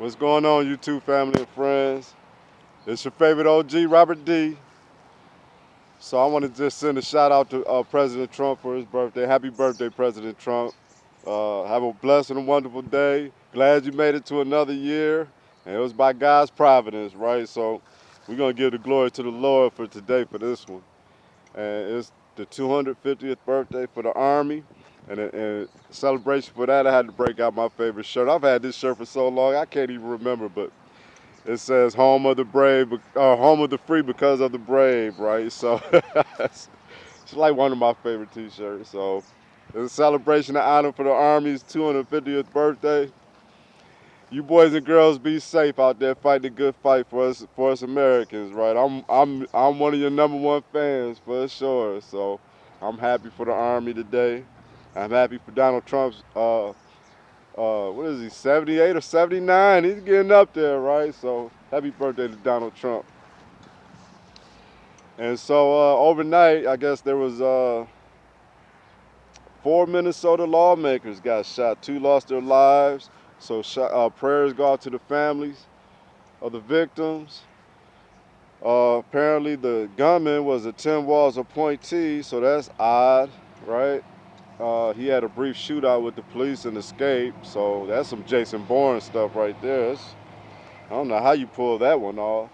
What's going on, YouTube family and friends? It's your favorite OG, Robert D. So I want to just send a shout out to President Trump for his birthday. Happy birthday, President Trump. Have a blessed and wonderful day. Glad you made it to another year. And it was by God's providence, right? So we're going to give the glory to the Lord for today for this one. And it's the 250th birthday for the Army. And celebration for that, I had to break out my favorite shirt. I've had this shirt for so long, I can't even remember, but it says "Home of the Brave," "Home of the Free" because of the brave, right? So it's like one of my favorite T-shirts. So it's a celebration of honor for the Army's 250th birthday. You boys and girls be safe out there fighting a good fight for us Americans, right? I'm one of your number one fans for sure. So I'm happy for the Army today. I'm happy for Donald Trump's what is he, 78 or 79? He's getting up there, right? So happy birthday to Donald Trump. And so overnight, I guess there was four Minnesota lawmakers got shot. Two lost their lives. So prayers go out to the families of the victims. Apparently the gunman was a Tim Walz appointee, so that's odd, right? He had a brief shootout with the police and escaped, so that's some Jason Bourne stuff right there. I don't know how you pull that one off.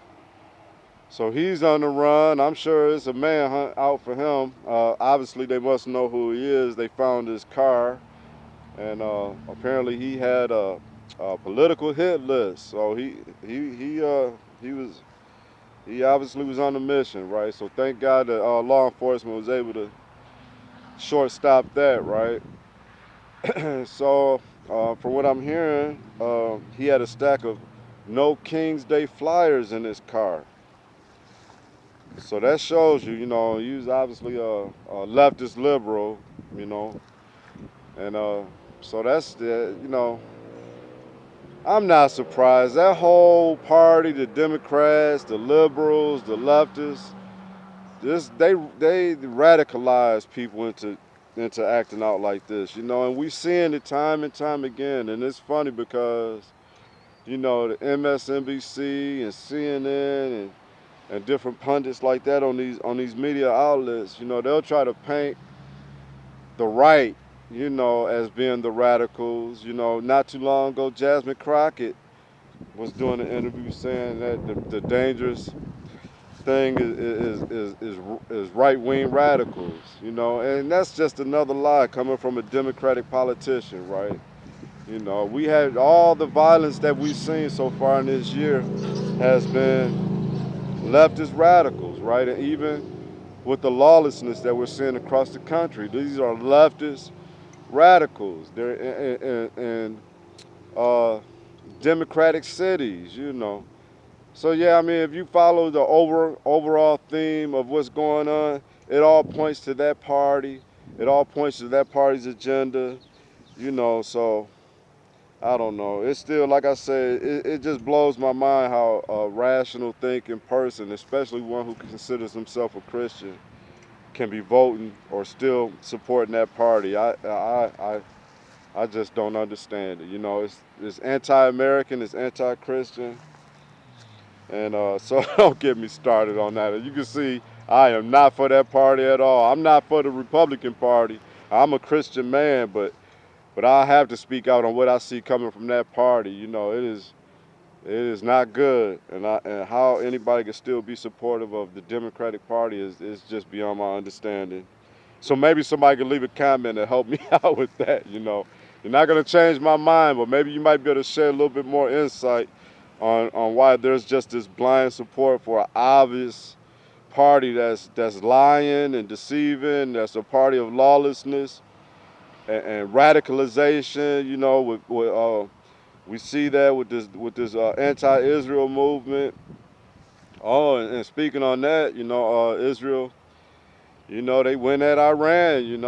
So he's on the run. I'm sure it's a manhunt out for him. Obviously, they must know who he is. They found his car, and apparently he had a political hit list. So he was he obviously was on a mission, right? So thank God that law enforcement was able to shortstop that, right? So from what I'm hearing, he had a stack of No King's Day flyers in his car. So that shows you, he was obviously a leftist liberal, you know, and so that's I'm not surprised. That whole party, the Democrats, the liberals, the leftists, they radicalize people into acting out like this, and we seeing it time and time again, and it's funny because the MSNBC and CNN and different pundits like that on these media outlets, they'll try to paint the right, as being the radicals. Not too long ago, Jasmine Crockett was doing an interview saying that the dangerous thing is right wing radicals. And that's just another lie coming from a Democratic politician, right? We had all the violence that we've seen so far in this year has been leftist radicals, right? And even with the lawlessness that we're seeing across the country, these are leftist radicals. They're in uh, democratic cities. So yeah, I mean, if you follow the overall theme of what's going on, it all points to that party. It all points to that party's agenda. So I don't know. It's still, like I said, it just blows my mind how a rational thinking person, especially one who considers himself a Christian, can be voting or still supporting that party. I just don't understand it. It's anti-American, it's anti-Christian, and so don't get me started on that. As you can see, I am not for that party at all. I'm not for the Republican Party. I'm a Christian man, but I have to speak out on what I see coming from that party. It is not good, and how anybody can still be supportive of the Democratic Party is just beyond my understanding. So maybe somebody can leave a comment and help me out with that. You're not gonna change my mind, but maybe you might be able to share a little bit more insight on why there's just this blind support for an obvious party that's lying and deceiving. That's a party of lawlessness and radicalization. We see that with this anti-Israel movement. Oh, and speaking on that, Israel, they went at Iran,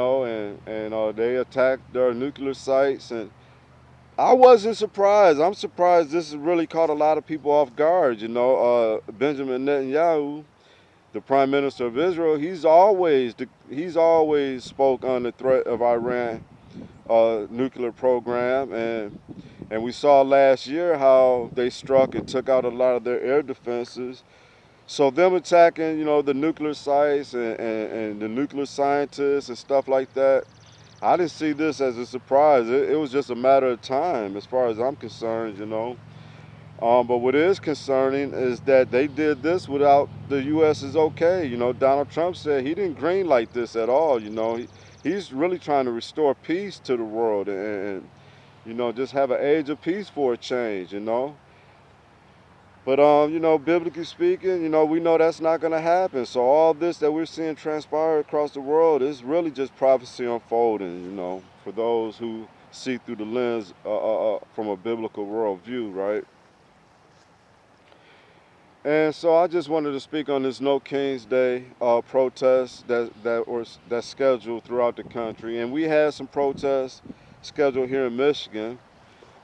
and they attacked their nuclear sites, and I wasn't surprised. I'm surprised this has really caught a lot of people off guard. Benjamin Netanyahu, the prime minister of Israel, he's always spoke on the threat of Iran nuclear program, and And we saw last year how they struck and took out a lot of their air defenses. So them attacking, the nuclear sites and the nuclear scientists and stuff like that, I didn't see this as a surprise. It was just a matter of time as far as I'm concerned. But what is concerning is that they did this without the U.S.'s okay. Donald Trump said he didn't green light this at all. He's really trying to restore peace to the world and just have an age of peace for a change. But biblically speaking, we know that's not going to happen. So all this that we're seeing transpire across the world is really just prophecy unfolding. For those who see through the lens from a biblical worldview, right? And so I just wanted to speak on this No Kings Day protest that's scheduled throughout the country, and we had some protests scheduled here in Michigan.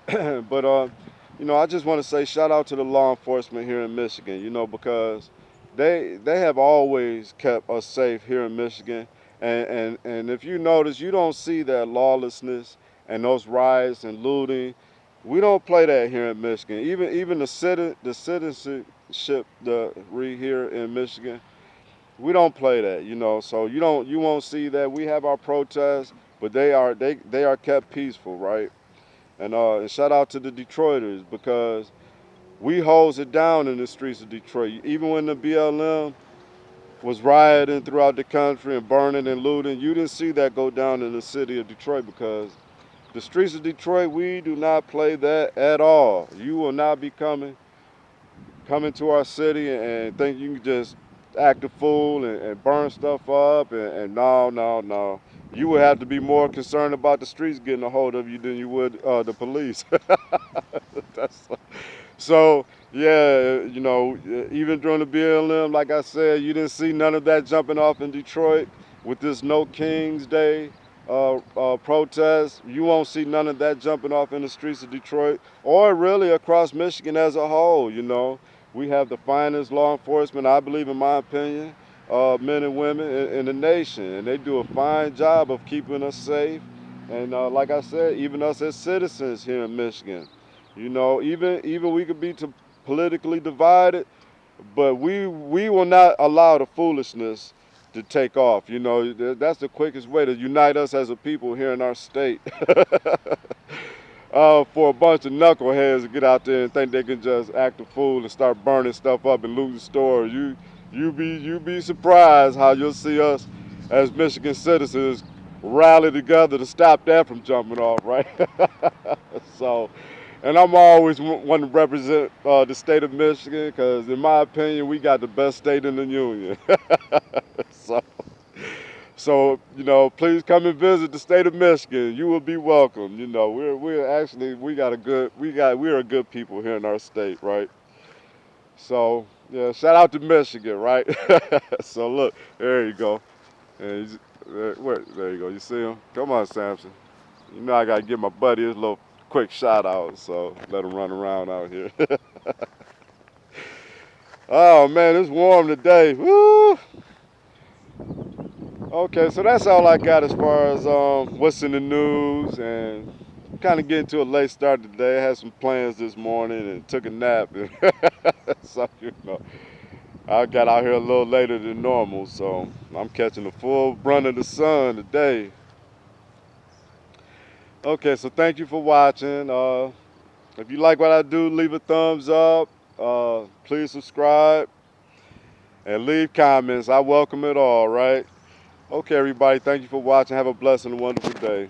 But I just want to say shout out to the law enforcement here in Michigan, because they have always kept us safe here in Michigan. And if you notice, you don't see that lawlessness and those riots and looting. We don't play that here in Michigan. Even the citizenship here in Michigan, we don't play that. So you won't see that. We have our protests, but they are kept peaceful, right? And shout out to the Detroiters because we holds it down in the streets of Detroit. Even when the BLM was rioting throughout the country and burning and looting, you didn't see that go down in the city of Detroit because the streets of Detroit, we do not play that at all. You will not be coming to our city and think you can just act a fool and burn stuff up and no, no, no. You would have to be more concerned about the streets getting a hold of you than you would the police. That's, so yeah, even during the BLM, like I said, you didn't see none of that jumping off in Detroit with this No Kings Day protest. You won't see none of that jumping off in the streets of Detroit or really across Michigan as a whole. We have the finest law enforcement, I believe, in my opinion, men and women in the nation, and they do a fine job of keeping us safe. And like I said, even us as citizens here in Michigan, even we could be politically divided, but we will not allow the foolishness to take off. That's the quickest way to unite us as a people here in our state. For a bunch of knuckleheads to get out there and think they can just act a fool and start burning stuff up and looting stores. You be surprised how you'll see us as Michigan citizens rally together to stop that from jumping off, right? So, and I'm always want to represent the state of Michigan because, in my opinion, we got the best state in the union. so, so, please come and visit the state of Michigan. You will be welcome. We're actually we're a good people here in our state, right? So yeah, shout out to Michigan, right? So look, there you go. And there you go. You see him? Come on, Samson. I gotta give my buddy his little quick shout out. So let him run around out here. Oh man, it's warm today. Woo! Okay, so that's all I got as far as what's in the news and kind of getting to a late start today. I had some plans this morning and took a nap. So, I got out here a little later than normal, so I'm catching the full brunt of the sun today. Okay, so thank you for watching. If you like what I do, leave a thumbs up. Please subscribe and leave comments. I welcome it all, right? Okay, everybody, thank you for watching. Have a blessed and wonderful day.